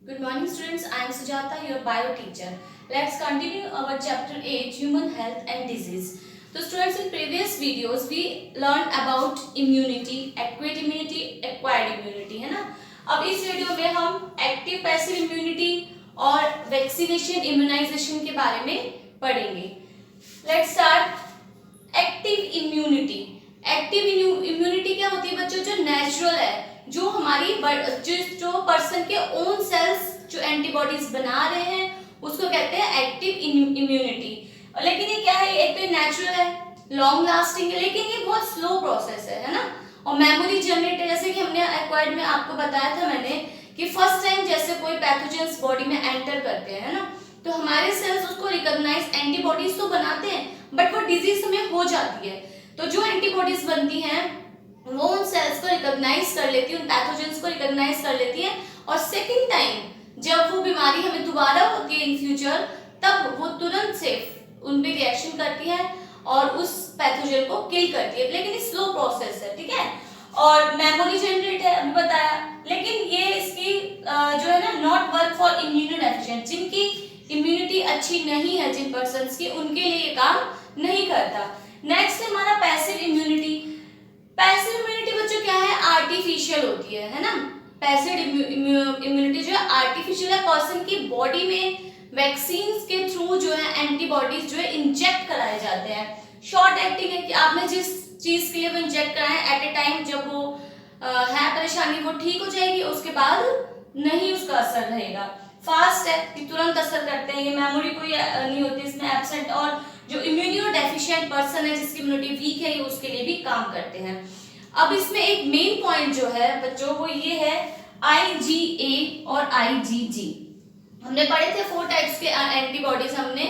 Good morning students, I am Sujata, your bio teacher. Let's continue our chapter 8, Human Health and Disease. So students, in previous videos we learned about immunity, acquired immunity, acquired immunity, है ना। अब इस video में हम active passive immunity और vaccination immunisation के बारे में पढ़ेंगे। Let's start. Active immunity. Active immunity क्या होती है बच्चों? जो नेचुरल है, जो हमारी जो पर्सन के ओन सेल्स जो एंटीबॉडीज बना रहे हैं उसको कहते हैं एक्टिव इम्यूनिटी। लेकिन ये क्या है? एक तो नेचुरल है, लॉन्ग लास्टिंग है, लेकिन ये बहुत स्लो प्रोसेस है ना। और मेमोरी जनरेट है, जैसे कि हमने एक्वायर्ड में आपको बताया था मैंने कि फर्स्ट टाइम जैसे कोई पैथोजेंस बॉडी में एंटर करते हैं ना, तो हमारे सेल्स उसको रिकॉग्नाइज एंटीबॉडीज तो बनाते हैं, बट वो डिजीज में हो जाती है। तो जो एंटीबॉडीज बनती हैं वो उन सेल्स को रिकॉग्नाइज कर लेती है, उन पैथोजेंस को रिकॉग्नाइज कर लेती है, और सेकंड टाइम जब वो बीमारी हमें दोबारा होती है इन फ्यूचर, तब वो तुरंत से उन पे रिएक्शन करती है और उस पैथोजन को किल करती है। लेकिन स्लो प्रोसेस है, ठीक है। और मेमोरी जनरेट है, अभी बताया, लेकिन ये इसकी जो है ना नॉट वर्क फॉर इम्यूनोडेफिशिएंट, जिनकी इम्यूनिटी अच्छी नहीं है, जिन पर्संस की, उनके लिए ये काम नहीं करता। नेक्स्ट है हमारा पैसिव इम्यूनिटी। पैसिव इम्यूनिटी बच्चों क्या है? आर्टिफिशियल होती है ना। पैसिव इम्यूनिटी जो है आर्टिफिशियल है, पर्सन की बॉडी में वैक्सीन्स के थ्रू जो है एंटीबॉडीज जो है इंजेक्ट कराए जाते हैं। शॉर्ट एक्टिंग है कि आपने जिस चीज के लिए वो इंजेक्ट कराए एट ए टाइम, जब वो है परेशानी वो ठीक हो जाएगी, उसके बाद नहीं उसका असर रहेगा। फास्ट है कि तुरंत असर करते हैं, ये मेमोरी कोई नहीं होती इसमें एब्सेंट, और जो इम्यूनो डेफिशिएंट पर्सन है जिसकी इम्यूनिटी वीक है, ये उसके लिए भी काम करते हैं। अब इसमें एक मेन पॉइंट जो है बच्चों वो ये है IgA और IgG। हमने पढ़े थे 4 टाइप्स के एंटीबॉडीज हमने।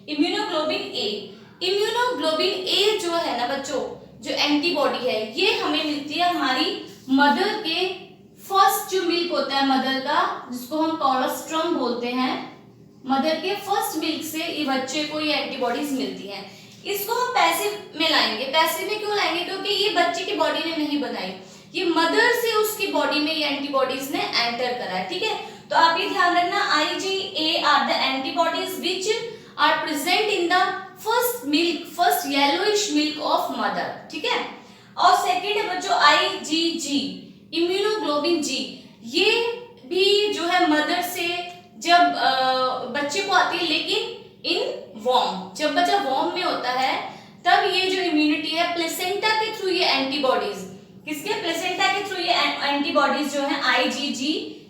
इम्यूनोग्लोबिन ए जो है ना बच्चों, जो एंटीबॉडी है, ये हमें मिलती है हमारी मदर के फर्स्ट जो मिल्क होता है मदर का, जिसको हम कोलोस्ट्रम बोलते हैं, मदर के फर्स्ट मिल्क से ये बच्चे को ये एंटीबॉडीज मिलती हैं। इसको हम पैसिव में लाएंगे। पैसिव में क्यों लाएंगे? क्योंकि ये बच्चे की बॉडी ने नहीं बनाई, ये मदर से उसकी बॉडी में ये एंटीबॉडीज ने एंटर करा है, ठीक है। तो आप ये ध्यान रखना, IgA are the antibodies which are present in the first milk, first yellowish milk of mother, ठीक है। और सेकंड है बच्चों IgG, इम्यूनोग्लोबिन जी। ये भी जो है मदर से जब बच्चे को आती है, लेकिन इन वॉर्म, जब बच्चा वॉर्म में होता है तब ये जो इम्यूनिटी है प्लेसेंटा के थ्रू ये एंटीबॉडीज, किसके? प्लेसेंटा के थ्रू ये एंटीबॉडीज जो है IgG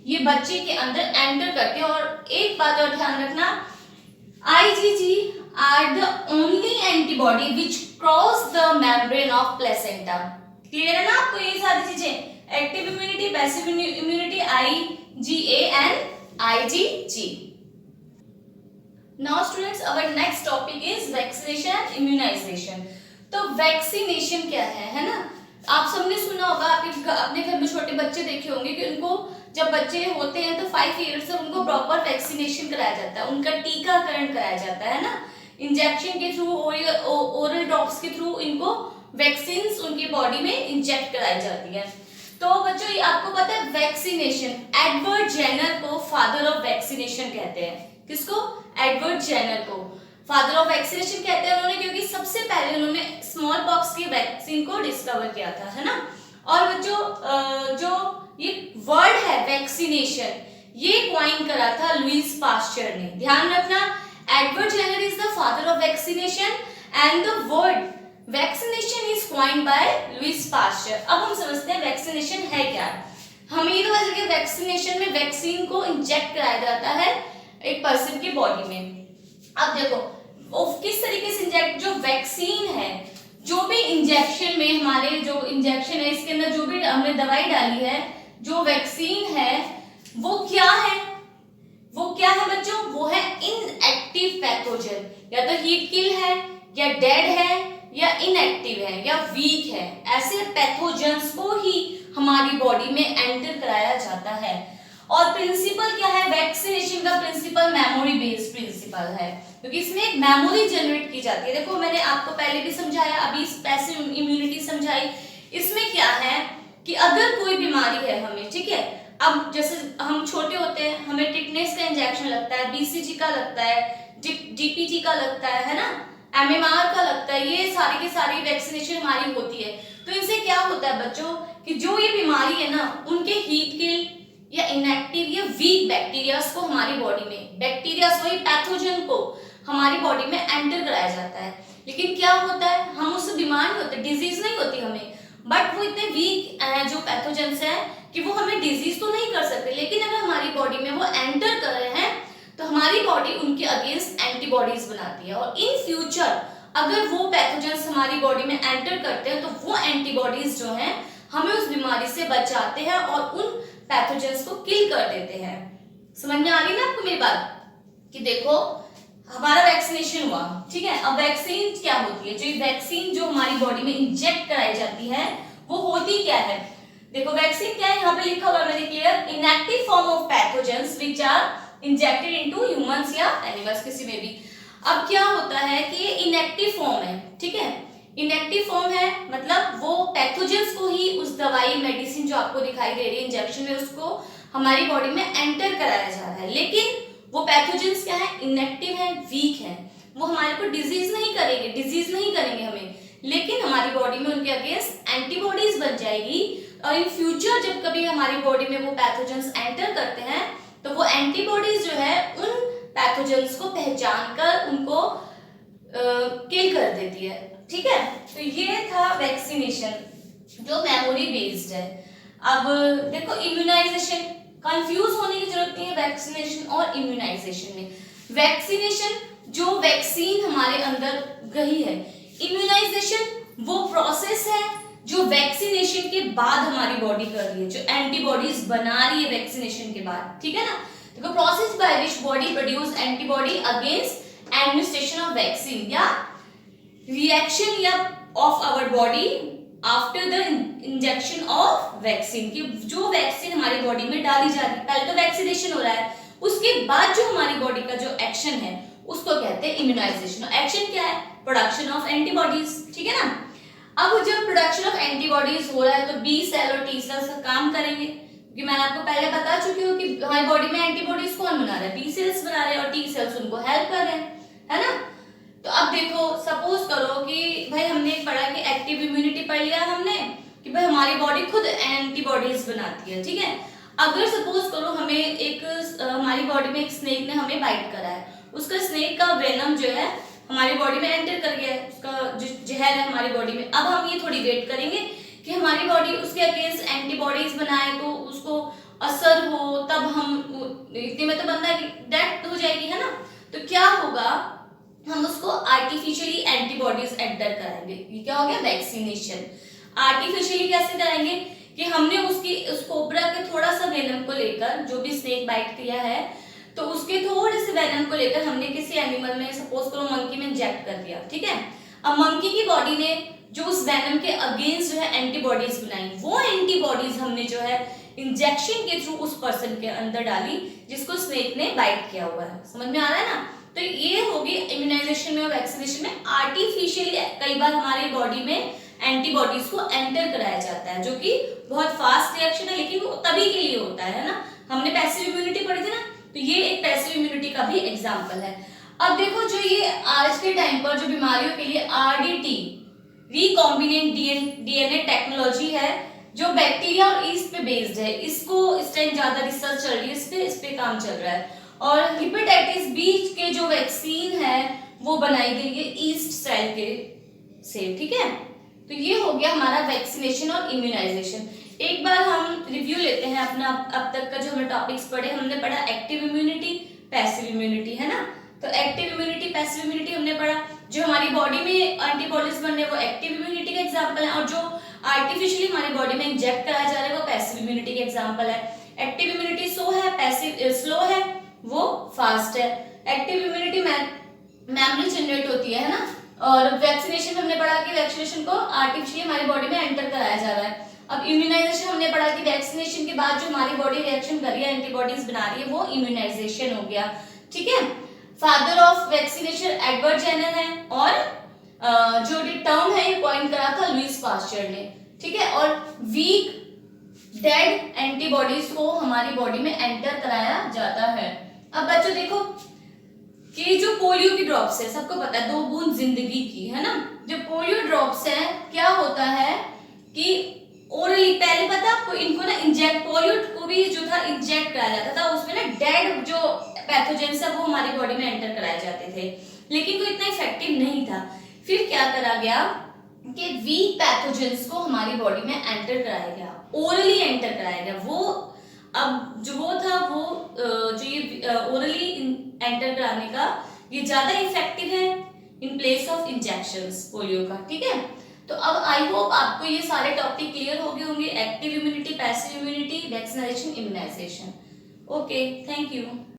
ये बच्चे के अंदर एंटर करते हैं। और एक बात और ध्यान रखना, IgG are the only antibody which cross the membrane of placenta. Clear है ना आपको ये सारी चीजें? Active immunity, passive immunity, IgA and IgG। Now students, our next topic is vaccination and immunization। तो वैक्सीनेशन क्या है ना? आप सबने सुना होगा, आपके अपने घर में छोटे बच्चे देखे होंगे कि उनको जब बच्चे होते हैं तो 5 ईयर्स से उनको प्रॉपर वैक्सीनेशन कराया जाता है, उनका टीकाकरण कराया जाता है ना। इंजेक्शन के थ्रू, ओरल ड्रॉप्स के थ्रू इनको वैक्सीन्स उनकी बॉडी में इंजेक्ट कराई जाती है। तो बच्चों ये आपको पता है वैक्सीनेशन, एडवर्ड जेनर को फादर ऑफ वैक्सीनेशन कहते हैं। किसको? एडवर्ड जेनर को फादर ऑफ वैक्सीनेशन कहते हैं उन्होंने, क्योंकि सबसे पहले उन्होंने स्मॉल पॉक्स की वैक्सीन को डिस्कवर किया था, है ना। और बच्चों जो ये वर्ड है वैक्सीनेशन, ये क्वाइन करा था लुईस पास्चर ने। ध्यान रखना, Edward Jenner is the father of vaccination and the word vaccination is coined by Louis Pasteur. अब हम समझते हैं वैक्सीनेशन है क्या। हमें ये तो पता है वैक्सीनेशन में वैक्सीन को इंजेक्ट कराया जाता है एक पर्सन की बॉडी में। अब देखो वो किस तरीके से इंजेक्ट, जो वैक्सीन है, जो भी इंजेक्शन में हमारे जो इंजेक्शन है इसके अंदर जो भी हमने दवाई डाली है, जो वैक्सीन है वो क्या है? वो क्या है बच्चों? वो है इनएक्टिव पैथोजन। या तो हीट किल है, या डेड है, या इनएक्टिव है, या वीक है। ऐसे पैथोजेंस को ही हमारी बॉडी में एंटर कराया जाता है। और प्रिंसिपल क्या है वैक्सीनेशन का? प्रिंसिपल मेमोरी बेस्ड प्रिंसिपल है, क्योंकि इसमें एक मेमोरी जनरेट की जाती है। देखो मैंने आपको पहले भी समझाया, अभी पैसिव इम्यूनिटी समझाई। इसमें क्या है कि अगर कोई बीमारी है हमें, ठीक है, अब जैसे हम छोटे होते हैं, हमें टिटनेस का इंजेक्शन लगता है, बीसीजी का लगता है, डीपीटी का लगता है ना, एमएमआर का लगता है, ये सारी की सारी वैक्सीनेशन हमारी होती है। तो इनसे क्या होता है बच्चों कि जो ये बीमारी है ना, उनके हीट किल या इनएक्टिव या वीक बैक्टीरियाज को हमारी बॉडी में, बैक्टीरियाज वही पैथोजन को हमारी बॉडी में एंटर कराया जाता है। लेकिन क्या होता है, हम उससे बीमार नहीं होते, डिजीज नहीं होती हमें, बट वो इतने वीक जो पैथोजेंस हैं कि वो हमें डिजीज तो नहीं कर सकते, लेकिन अगर हमारी बॉडी में वो एंटर कर रहे हैं तो हमारी बॉडी उनके अगेंस्ट एंटीबॉडीज बनाती है, और इन फ्यूचर अगर वो पैथोजेंस हमारी बॉडी में एंटर करते हैं तो वो एंटीबॉडीज जो हैं हमें उस बीमारी से बचाते हैं और उन पैथोजेंस को किल कर देते हैं। समझ में आ रही ना आपको मेरी बात? कि देखो हमारा वैक्सीनेशन हुआ, ठीक है। अब वैक्सीन क्या होती है, जो वैक्सीन जो हमारी बॉडी में इंजेक्ट कराई जाती है वो होती क्या है? देखो वैक्सीन क्या है, यहाँ पे लिखा हुआ है मैंने clear, inactive form of pathogens which are injected into humans या एनिमल्स, किसी में भी। अब क्या होता है कि ये इनएक्टिव फॉर्म है, ठीक है। इनएक्टिव फॉर्म है मतलब वो पैथोजेंस को ही उस दवाई मेडिसिन जो आपको दिखाई दे रही है इंजेक्शन में, उसको हमारी बॉडी में एंटर कराया जा रहा है, लेकिन वो पैथोजेंस क्या है, इनएक्टिव है, वीक है, वो हमारे को डिजीज नहीं करेंगे हमें, लेकिन हमारी बॉडी में उनके अगेंस्ट एंटीबॉडीज बन जाएगी, और इन फ्यूचर जब कभी हमारी बॉडी में वो पैथोजेंस एंटर करते हैं तो वो एंटीबॉडीज जो है उन पैथोजेंस को पहचान कर उनको किल कर देती है, ठीक है। तो ये था वैक्सीनेशन जो मेमोरी बेस्ड है। अब देखो इम्यूनाइजेशन, कंफ्यूज होने की जरूरत नहीं है वैक्सीनेशन और इम्यूनाइजेशन में। वैक्सीनेशन जो वैक्सीन हमारे अंदर गई है, इम्यूनाइजेशन वो प्रोसेस है जो वैक्सीनेशन के बाद हमारी बॉडी कर रही है, जो एंटीबॉडीज बना रही है वैक्सीनेशन के बाद, ठीक है ना। देखो process by which body produce antibody against administration of vaccine या रिएक्शन या of our body after the injection of vaccine, की जो वैक्सीन हमारी बॉडी में डाली जा रही है, पहले तो वैक्सीनेशन हो रहा है, उसके बाद जो हमारी बॉडी का जो एक्शन है उसको कहते हैं इम्यूनाइजेशन। एक्शन क्या है, प्रोडक्शन ऑफ एंटीबॉडीज, ठीक है ना। अब जब प्रोडक्शन ऑफ एंटीबॉडीज हो रहा है तो बी सेल और टी सेल्स काम करेंगे, क्योंकि मैंने आपको पहले बता चुकी हूँ कि हमारी बॉडी में एंटीबॉडीज कौन बना रहा है, बी सेल्स बना रहे हैं, और टी सेल्स उनको हेल्प कर रहे हैं, है ना। तो अब देखो सपोज करो कि भाई हमने पढ़ा कि एक्टिव इम्यूनिटी पढ़ लिया हमने कि भाई हमारी बॉडी खुद एंटीबॉडीज बनाती है, ठीक है। अगर सपोज करो हमें एक हमारी बॉडी में एक स्नेक ने हमें बाइट करा है, उसका स्नेक का वेनम जो है हमारी बॉडी में एंटर कर गया है, उसका जो जहर है हमारी बॉडी में। अब हम ये थोड़ी वेट करेंगे कि हमारी बॉडी उसके अगेंस्ट एंटीबॉडीज बनाए तो उसको असर हो, तब हम इतने में तो बंदा डेथ हो जाएगी, है ना। तो क्या होगा, हम उसको आर्टिफिशियली एंटीबॉडीज एंटर कराएंगे, ये क्या हो गया, वैक्सीनेशन। आर्टिफिशियली कैसे कराएंगे कि हमने उस कोबरा के थोड़ा सा वेनम को लेकर, जो भी स्नेक बाइट किया है तो उसके थोड़े से वेनम को लेकर हमने किसी एनिमल में, सपोज करो मंकी में इंजेक्ट कर दिया, ठीक है। अब मंकी की बॉडी ने जो उस वेनम के अगेंस्ट जो है एंटीबॉडीज बनाई, वो एंटीबॉडीज हमने जो है इंजेक्शन के थ्रू उस पर्सन के अंदर डाली जिसको स्नेक ने बाइट किया हुआ है। समझ में आ रहा है ना। तो ये होगी इम्यूनाइजेशन में और वैक्सीनेशन में आर्टिफिशियली कई बार हमारी बॉडी में एंटीबॉडीज को एंटर कराया जाता है, जो कि बहुत फास्ट रिएक्शन है, लेकिन वो तभी के लिए होता है ना। हमने पैसिव इम्यूनिटी पढ़ी थी ना, तो ये एक पैसिव इम्यूनिटी का भी एग्जांपल है। अब देखो जो ये आज के टाइम पर जो बीमारियों के लिए आरडीटी, रिकॉम्बिनेंट डीएनए टेक्नोलॉजी है, जो बैक्टीरिया और ईस्ट पे बेस्ड है, इसको इस टाइम ज्यादा रिसर्च चल रही है, इस पे काम चल रहा है। और हेपेटाइटिस बी के जो वैक्सीन है वो बनाई गई है ईस्ट सेल के से, ठीक है। तो ये हो गया हमारा वैक्सीनेशन और इम्यूनाइजेशन। एक बार हम रिव्यू लेते हैं अपना अब तक का जो हमने टॉपिक्स पढ़े। हमने पढ़ा एक्टिव इम्यूनिटी, पैसिव इम्यूनिटी, है ना। तो एक्टिव इम्यूनिटी, पैसिव इम्यूनिटी हमने पढ़ा, जो हमारी बॉडी में एंटीबॉडीज बन रहे हैं वो एक्टिव इम्यूनिटी का एग्जांपल है, और जो आर्टिफिशियली हमारी बॉडी में इंजेक्ट कराया जा रहा है वो पैसिव इम्यूनिटी का एग्जांपल है। एक्टिव इम्यूनिटी स्लो है, वो फास्ट है। एक्टिव इम्यूनिटी मेमोरी जनरेट होती है ना। और वैक्सीनेशन में हमने पढ़ा कि वैक्सीनेशन को आर्टिफिशियली हमारी बॉडी में एंटर कराया जा रहा है। अब इम्यूनाइजेशन हमने पढ़ा कि वैक्सीनेशन के बाद जो हमारी बॉडी रिएक्शन कर रही है, एंटीबॉडीज बना रही है, वो इम्यूनाइजेशन हो गया, ठीक है। Father of vaccination Edward Jenner है, और जो टर्म है ये कॉइन करा था लुईस पास्चर ने, ठीक है। और वीक डेड एंटीबॉडीज को हमारी बॉडी में एंटर कराया जाता है। अब बच्चों देखो कि जो पोलियो की ड्रॉप्स है, सबको पता है 2 बूंद जिंदगी की, है ना। जो पोलियो ड्रॉप्स है, क्या होता है कि ओरली, पहले पता आपको इनको ना इंजेक्ट, पोलियो को भी जो था इंजेक्ट कराया जाता था, उसमें ना डेड जो पैथोजेंस है वो हमारी बॉडी में एंटर कराए जाते थे, लेकिन वो इतना इफेक्टिव नहीं था। फिर क्या करा गया कि वीक पैथोजेंस को हमारी बॉडी में एंटर कराया गया, ओरली एंटर कराया गया। वो अब जो वो था वो जो ये ओरली एंटर कराने का ये ज्यादा इफेक्टिव है in place of injections polio का, ठीक है। तो अब आई होप आपको ये सारे टॉपिक क्लियर हो गए होंगे, active immunity, passive immunity, vaccination, immunization. Okay, thank you.